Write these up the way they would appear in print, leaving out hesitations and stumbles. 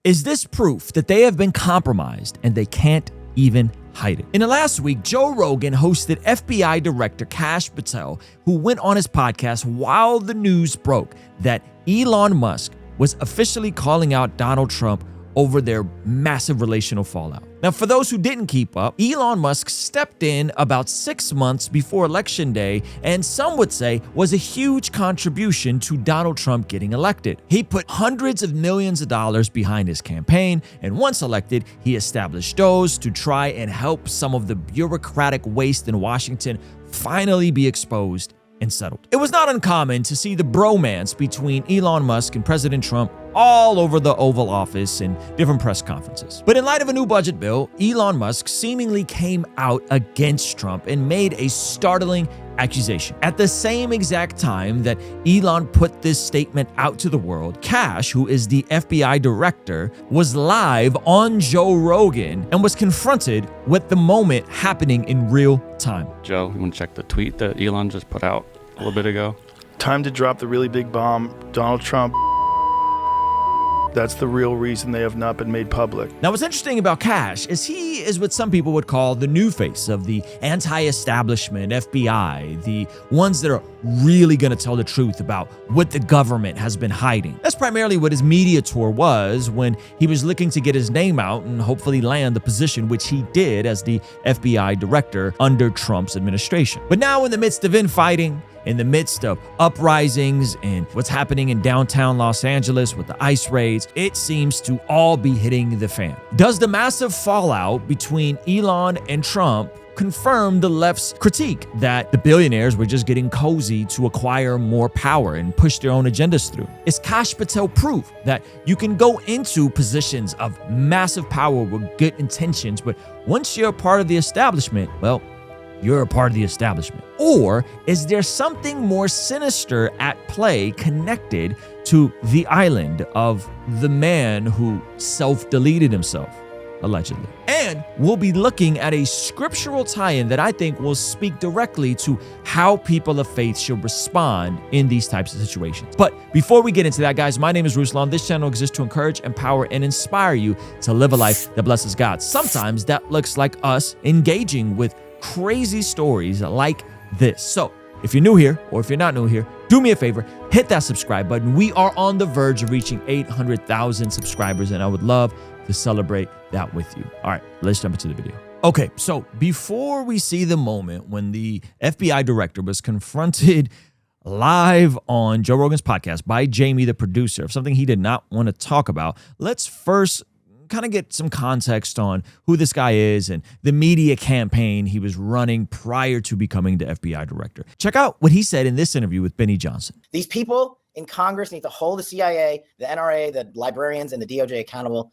Is this proof that they have been compromised and they can't even hide it? In the last week, Joe Rogan hosted FBI Director Kash Patel, who went on his podcast while the news broke that Elon Musk was officially calling out Donald Trump over their massive relational fallout. Now, for those who didn't keep up, Elon Musk stepped in about 6 months before Election Day, and some would say was a huge contribution to Donald Trump getting elected. He put hundreds of millions of dollars behind his campaign, and once elected, he established those to try and help some of the bureaucratic waste in Washington finally be exposed and settled. It was not uncommon to see the bromance between Elon Musk and President Trump all over the Oval Office and different press conferences. But in light of a new budget bill, Elon Musk seemingly came out against Trump and made a startling accusation. At the same exact time that Elon put this statement out to the world, Kash, who is the FBI director, was live on Joe Rogan and was confronted with the moment happening in real time. Joe, you want to check the tweet that Elon just put out a little bit ago? Time to drop the really big bomb. Donald Trump. That's the real reason they have not been made public. Now, what's interesting about Kash is he is what some people would call the new face of the anti-establishment FBI, the ones that are really going to tell the truth about what the government has been hiding. That's primarily what his media tour was when he was looking to get his name out and hopefully land the position, which he did as the FBI director under Trump's administration. But now, in the midst of infighting, in the midst of uprisings and what's happening in downtown Los Angeles with the ICE raids, it seems to all be hitting the fan. Does the massive fallout between Elon and Trump confirm the left's critique that the billionaires were just getting cozy to acquire more power and push their own agendas through? Is Kash Patel proof that you can go into positions of massive power with good intentions, but once you're a part of the establishment, well, you're a part of the establishment? Or is there something more sinister at play connected to the island of the man who self-deleted himself, allegedly? And we'll be looking at a scriptural tie-in that I think will speak directly to how people of faith should respond in these types of situations. But before we get into that, guys, my name is Ruslan. This channel exists to encourage, empower, and inspire you to live a life that blesses God. Sometimes that looks like us engaging with crazy stories like this. So if you're new here, or if you're not new here, do me a favor, hit that subscribe button. We are on the verge of reaching 800,000 subscribers, and I would love to celebrate that with you. All right, let's jump into the video. Okay, so before we see the moment when the FBI director was confronted live on Joe Rogan's podcast by Jamie, the producer, of something he did not want to talk about, let's first kind of get some context on who this guy is and the media campaign he was running prior to becoming the FBI director. Check out what he said in this interview with Benny Johnson. These people in Congress need to hold the CIA, the NRA, the librarians, and the DOJ accountable,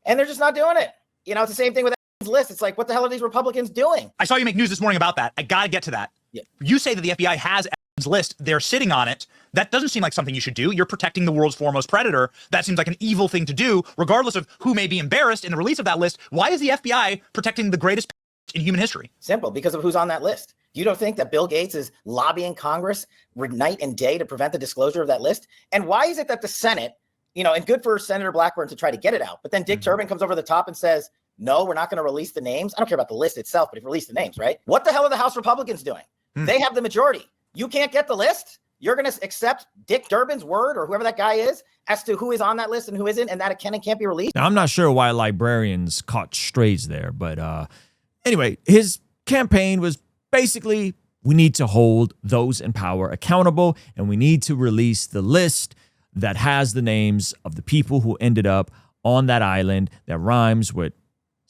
and they're just not doing it. You know, it's the same thing with that list. It's like, what the hell are these Republicans doing? I saw you make news this morning about that. I got to get to that. Yeah. You say that the FBI has list, they're sitting on it. That doesn't seem like something you should do. You're protecting the world's foremost predator. That seems like an evil thing to do, regardless of who may be embarrassed in the release of that list. Why is the FBI protecting the greatest in human history? Simple, because of who's on that list. You don't think that Bill Gates is lobbying Congress night and day to prevent the disclosure of that list? And why is it that the Senate, you know, and good for Senator Blackburn to try to get it out, but then Dick Durbin comes over the top and says, no, we're not going to release the names. I don't care about the list itself, but if you release the names, right? What the hell are the House Republicans doing? They have the majority. You can't get the list? You're going to accept Dick Durbin's word, or whoever that guy is, as to who is on that list and who isn't, and that it can and can't be released? Now, I'm not sure why librarians caught strays there, but anyway, his campaign was basically, we need to hold those in power accountable, and we need to release the list that has the names of the people who ended up on that island that rhymes with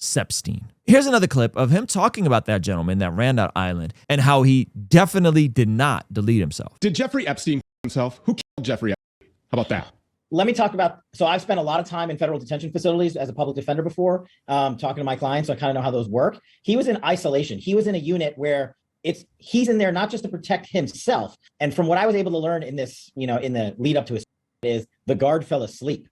S.D.N.Y. Here's another clip of him talking about that gentleman that ran that island and how he definitely did not delete himself. Did Jeffrey Epstein himself? Who killed Jeffrey Epstein? How about that? Let me talk about, so I've spent a lot of time in federal detention facilities as a public defender before, talking to my clients, so I kind of know how those work. He was in isolation. He was in a unit where he's in there not just to protect himself. And from what I was able to learn in this, you know, in the lead up to his, is the guard fell asleep.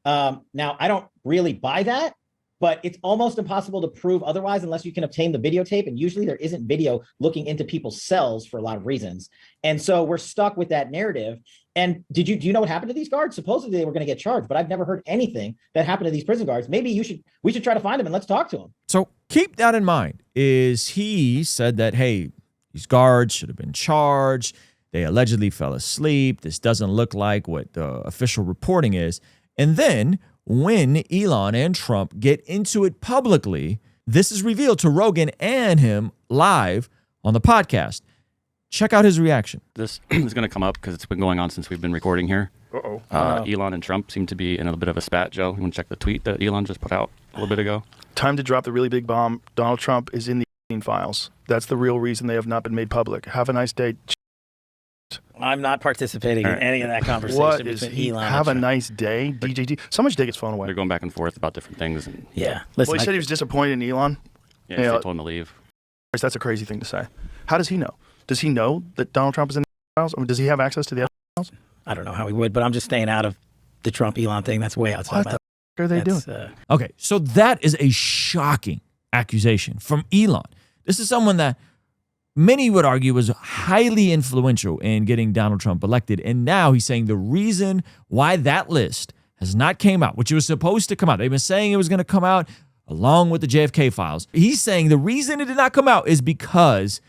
Now, I don't really buy that. but it's almost impossible to prove otherwise unless you can obtain the videotape. And usually there isn't video looking into people's cells for a lot of reasons. And so we're stuck with that narrative. And do you know what happened to these guards? Supposedly they were going to get charged, but I've never heard anything that happened to these prison guards. Maybe we should try to find them and let's talk to them. So keep that in mind. Is he said that, hey, these guards should have been charged. They allegedly fell asleep. This doesn't look like what the official reporting is. And then when Elon and Trump get into it publicly, this is revealed to Rogan and him live on the podcast. Check out his reaction. This is going to come up because it's been going on since we've been recording here. Elon and Trump seem to be in a bit of a spat, Joe. You want to check the tweet that Elon just put out a little bit ago? Time to drop the really big bomb. Donald Trump is in the S.D.N.Y files. That's the real reason they have not been made public. Have a nice day. I'm not participating in any of that conversation What is between he? Elon Have a and Trump. nice day, DJD. Someone should take his phone away. They're going back and forth about different things. And Yeah. Listen, Well, he said he was disappointed in Elon. yeah, Yeah. they told him to leave. That's a crazy thing to say. How does he know? Does he know that Donald Trump is in the files? I mean, does he have access to the files? I don't know how he would, but I'm just staying out of the Trump Elon thing. That's way outside What my the f- are they doing? Okay, so that is a shocking accusation from Elon. This is someone that many would argue was highly influential in getting Donald Trump elected. And now he's saying the reason why that list has not came out, which it was supposed to come out. They've been saying it was going to come out along with the JFK files. He's saying the reason it did not come out is because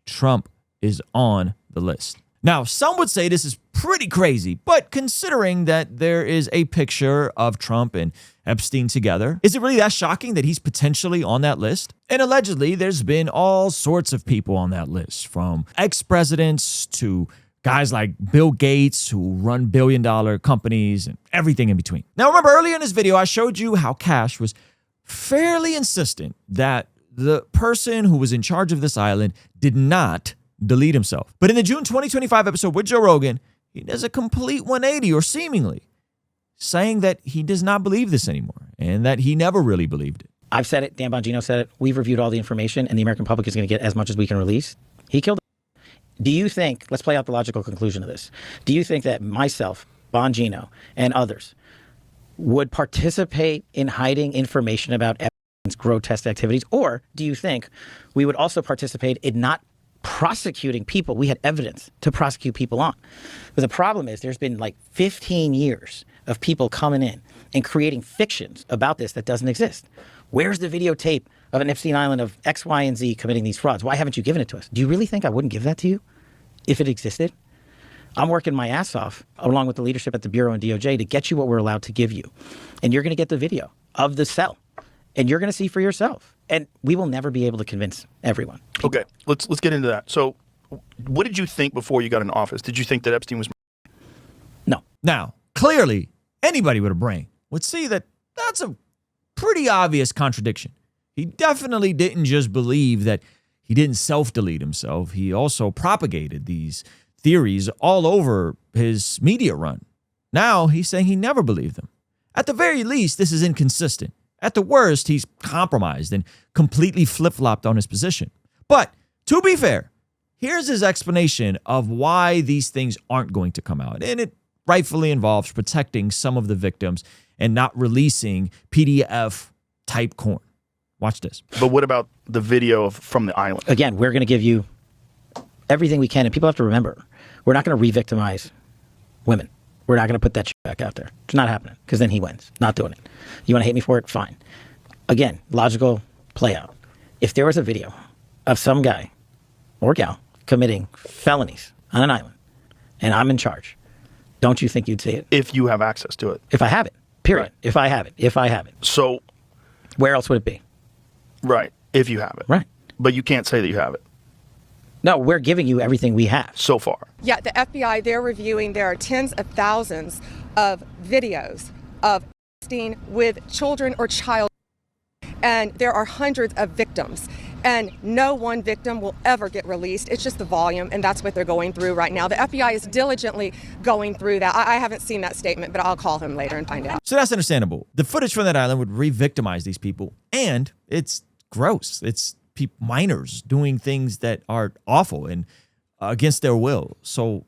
Trump is on the list. Now, some would say this is pretty crazy, but considering that there is a picture of Trump and Epstein together, is it really that shocking that he's potentially on that list? And allegedly, there's been all sorts of people on that list, from ex-presidents to guys like Bill Gates who run billion-dollar companies and everything in between. Now, remember earlier in this video, I showed you how Cash was fairly insistent that the person who was in charge of this island did not delete himself. But in the June 2025 episode with Joe Rogan, he does a complete 180, or seemingly, saying that he does not believe this anymore and that he never really believed it. I've said it. Dan Bongino said it. We've reviewed all the information, and the American public is going to get as much as we can release. He killed it. Do you think, let's play out the logical conclusion of this. Do you think that myself, Bongino, and others would participate in hiding information about Epstein's grotesque activities? Or do you think we would also participate in not prosecuting people we had evidence to prosecute people on? But the problem is there's been like 15 years of people coming in and creating fictions about this that doesn't exist. Where's the videotape of an Epstein Island of X, Y, and Z committing these frauds? Why haven't you given it to us? Do you really think I wouldn't give that to you if it existed? I'm working my ass off along with the leadership at the Bureau and DOJ to get you what we're allowed to give you. And you're going to get the video of the cell, and you're going to see for yourself. And we will never be able to convince everyone. Okay, let's get into that. So, what did you think before you got in office? Did you think that Epstein was? No. Now, clearly, anybody with a brain would see that that's a pretty obvious contradiction. He definitely didn't just believe that he didn't self-delete himself. He also propagated these theories all over his media run. Now he's saying he never believed them. At the very least, this is inconsistent. At the worst, he's compromised and completely flip-flopped on his position. But to be fair, here's his explanation of why these things aren't going to come out. And it rightfully involves protecting some of the victims and not releasing PDF-type corn. Watch this. But what about the video from the island? Again, we're going to give you everything we can. And people have to remember, we're not going to re-victimize women. We're not going to put that shit back out there. It's not happening, because then he wins. Not doing it. You want to hate me for it? Fine. Again, logical play out. If there was a video of some guy or gal committing felonies on an island and I'm in charge, don't you think you'd see it? If you have access to it. If I have it. Period. Right. If I have it. If I have it. So, where else would it be? right, if you have it. Right. But you can't say that you have it No, we're giving you everything we have. so far. Yeah, the FBI, they're reviewing, there are tens of thousands of videos of Epstein with children or child, and there are hundreds of victims. And no one victim will ever get released. It's just the volume, and that's what they're going through right now. The FBI is diligently going through that. I haven't seen that statement, but I'll call him later and find out. So that's understandable. The footage from that island would re-victimize these people, and it's gross. It's minors doing things that are awful and against their will. So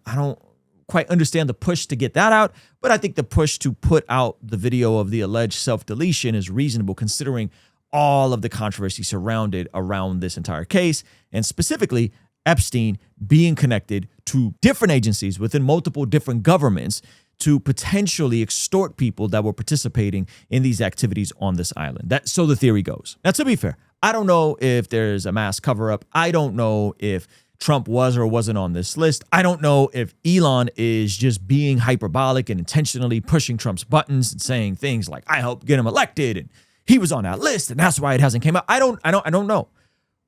quite understand the push to get that out, but I think the push to put out the video of the alleged self-deletion is reasonable considering all of the controversy surrounded around this entire case, and specifically Epstein being connected to different agencies within multiple different governments to potentially extort people that were participating in these activities on this island. So the theory goes. Now, to be fair, I don't know if there's a mass cover-up. I don't know if Trump was or wasn't on this list. I don't know if Elon is just being hyperbolic and intentionally pushing Trump's buttons and saying things like, I helped get him elected and he was on that list and that's why it hasn't came out. I don't know.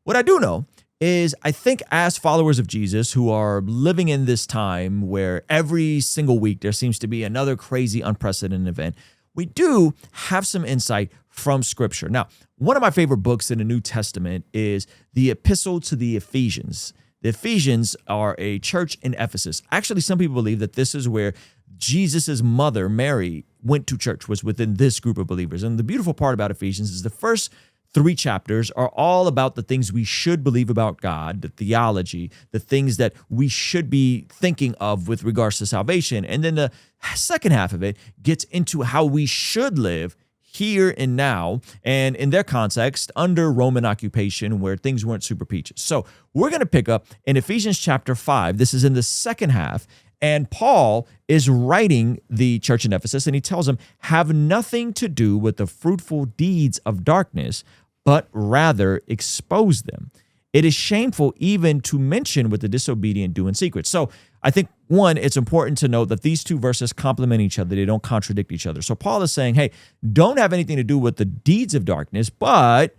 What I do know is I think as followers of Jesus who are living in this time where every single week there seems to be another crazy, unprecedented event, we do have some insight from Scripture. Now, one of my favorite books in the New Testament is the Epistle to the Ephesians. The Ephesians are a church in Ephesus. Actually, some people believe that this is where Jesus's mother, Mary, went to church, was within this group of believers. And the beautiful part about Ephesians is the first 3 chapters are all about the things we should believe about God, the theology, the things that we should be thinking of with regards to salvation. And then the second half of it gets into how we should live here and now, and in their context, under Roman occupation where things weren't super peaches. So we're going to pick up in Ephesians chapter 5. This is in the second half. And Paul is writing the church in Ephesus, and he tells them, have nothing to do with the fruitful deeds of darkness, but rather expose them. It is shameful even to mention what the disobedient do in secret. So I think, one, it's important to note that these 2 verses complement each other. They don't contradict each other. So Paul is saying, hey, don't have anything to do with the deeds of darkness, but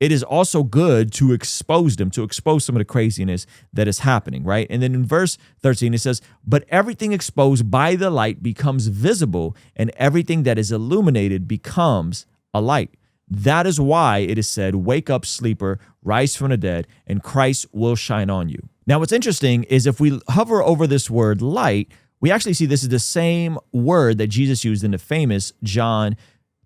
it is also good to expose them, to expose some of the craziness that is happening, right? And then in verse 13, it says, but everything exposed by the light becomes visible, and everything that is illuminated becomes a light. That is why it is said, wake up, sleeper, rise from the dead, and Christ will shine on you. Now, what's interesting is if we hover over this word light, we actually see this is the same word that Jesus used in the famous John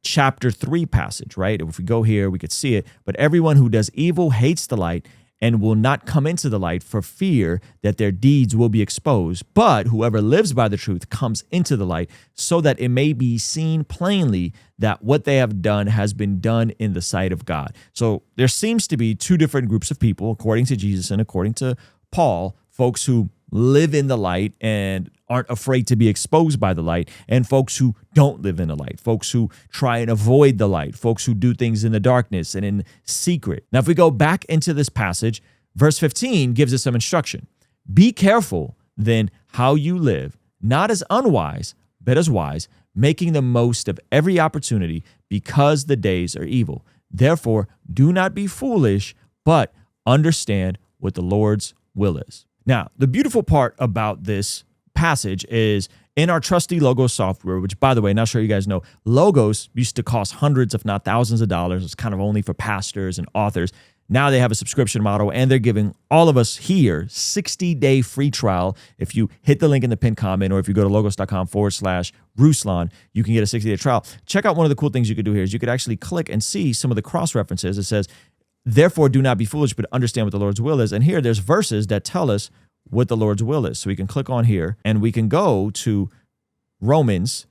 chapter 3 passage, right? If we go here, we could see it. But everyone who does evil hates the light and will not come into the light for fear that their deeds will be exposed. But whoever lives by the truth comes into the light so that it may be seen plainly that what they have done has been done in the sight of God. So there seems to be 2 different groups of people, according to Jesus and according to Paul, folks who live in the light and aren't afraid to be exposed by the light, and folks who don't live in the light, folks who try and avoid the light, folks who do things in the darkness and in secret. Now, if we go back into this passage, verse 15 gives us some instruction. Be careful then how you live, not as unwise, but as wise, making the most of every opportunity because the days are evil. Therefore, do not be foolish, but understand what the Lord's will is. Now, the beautiful part about this passage is in our trusty Logos software, which, by the way, not sure you guys know, Logos used to cost hundreds, if not thousands of dollars. It's kind of only for pastors and authors. Now they have a subscription model, and they're giving all of us here 60-day free trial. If you hit the link in the pinned comment, or if you go to logos.com/Ruslan, you can get a 60-day trial. Check out one of the cool things you could do here is you could actually click and see some of the cross references. It says, therefore, do not be foolish, but understand what the Lord's will is. And here there's verses that tell us what the Lord's will is. So we can click on here and we can go to Romans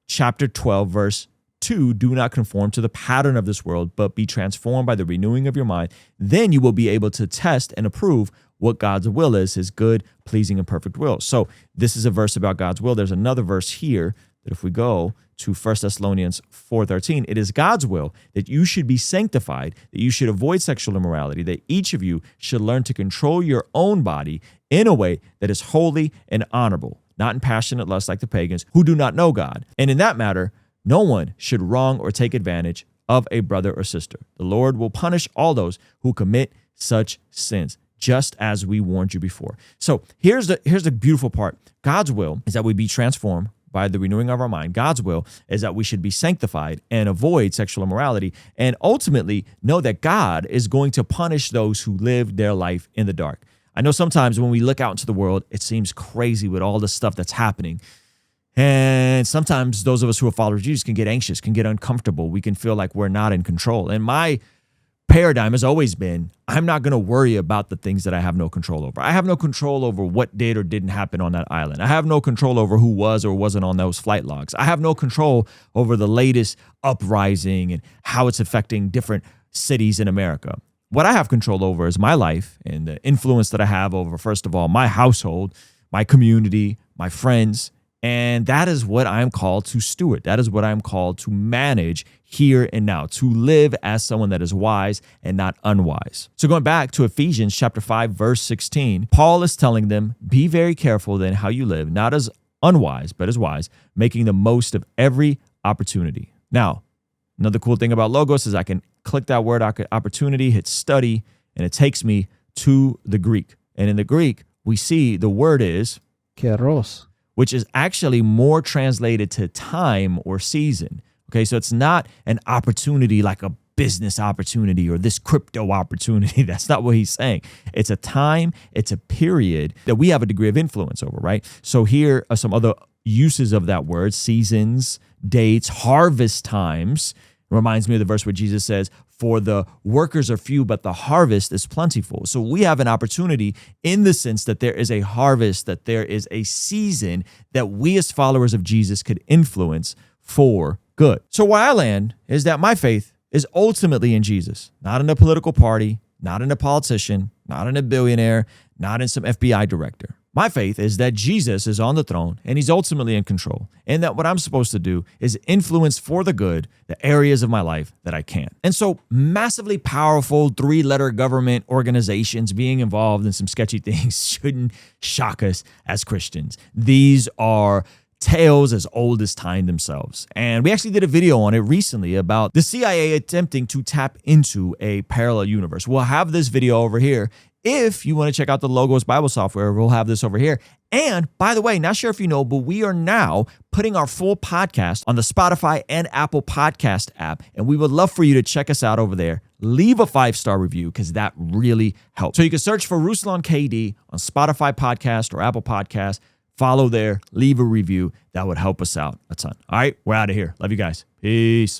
chapter 12, verse 2. Do not conform to the pattern of this world, but be transformed by the renewing of your mind. Then you will be able to test and approve what God's will is, his good, pleasing, and perfect will. So this is a verse about God's will. There's another verse here that if we go to 1 Thessalonians 4:13, it is God's will that you should be sanctified, that you should avoid sexual immorality, that each of you should learn to control your own body in a way that is holy and honorable, not in passionate lust like the pagans who do not know God. And in that matter, no one should wrong or take advantage of a brother or sister. The Lord will punish all those who commit such sins, just as we warned you before. So here's the beautiful part. God's will is that we be transformed by the renewing of our mind. God's will is that we should be sanctified and avoid sexual immorality, and ultimately know that God is going to punish those who live their life in the dark. I know sometimes when we look out into the world, it seems crazy with all the stuff that's happening. And sometimes those of us who are followers of Jesus can get anxious, can get uncomfortable. We can feel like we're not in control. And my paradigm has always been, I'm not going to worry about the things that I have no control over. I have no control over what did or didn't happen on that island. I have no control over who was or wasn't on those flight logs. I have no control over the latest uprising and how it's affecting different cities in America. What I have control over is my life and the influence that I have over, first of all, my household, my community, my friends. And that is what I'm called to steward. That is what I'm called to manage here and now, to live as someone that is wise and not unwise. So going back to Ephesians chapter 5, verse 16, Paul is telling them, be very careful then how you live, not as unwise, but as wise, making the most of every opportunity. Now, another cool thing about Logos is I can click that word opportunity, hit study, and it takes me to the Greek. And in the Greek, we see the word is Keros, which is actually more translated to time or season. Okay, so it's not an opportunity like a business opportunity or this crypto opportunity. That's not what he's saying. It's a time, it's a period that we have a degree of influence over, right? So here are some other uses of that word: seasons, dates, harvest times. It reminds me of the verse where Jesus says, for the workers are few, but the harvest is plentiful. So we have an opportunity in the sense that there is a harvest, that there is a season that we as followers of Jesus could influence for good. So where I land is that my faith is ultimately in Jesus, not in a political party, not in a politician, not in a billionaire, not in some FBI director. My faith is that Jesus is on the throne and he's ultimately in control, and that what I'm supposed to do is influence for the good the areas of my life that I can. And so massively powerful 3-letter government organizations being involved in some sketchy things shouldn't shock us as Christians. These are tales as old as time themselves. And we actually did a video on it recently about the CIA attempting to tap into a parallel universe. We'll have this video over here. If you want to check out the Logos Bible software, we'll have this over here. And by the way, not sure if you know, but we are now putting our full podcast on the Spotify and Apple Podcast app. And we would love for you to check us out over there. Leave a 5-star review because that really helps. So you can search for Ruslan KD on Spotify Podcast or Apple Podcast. Follow there, leave a review. That would help us out a ton. All right, we're out of here. Love you guys. Peace.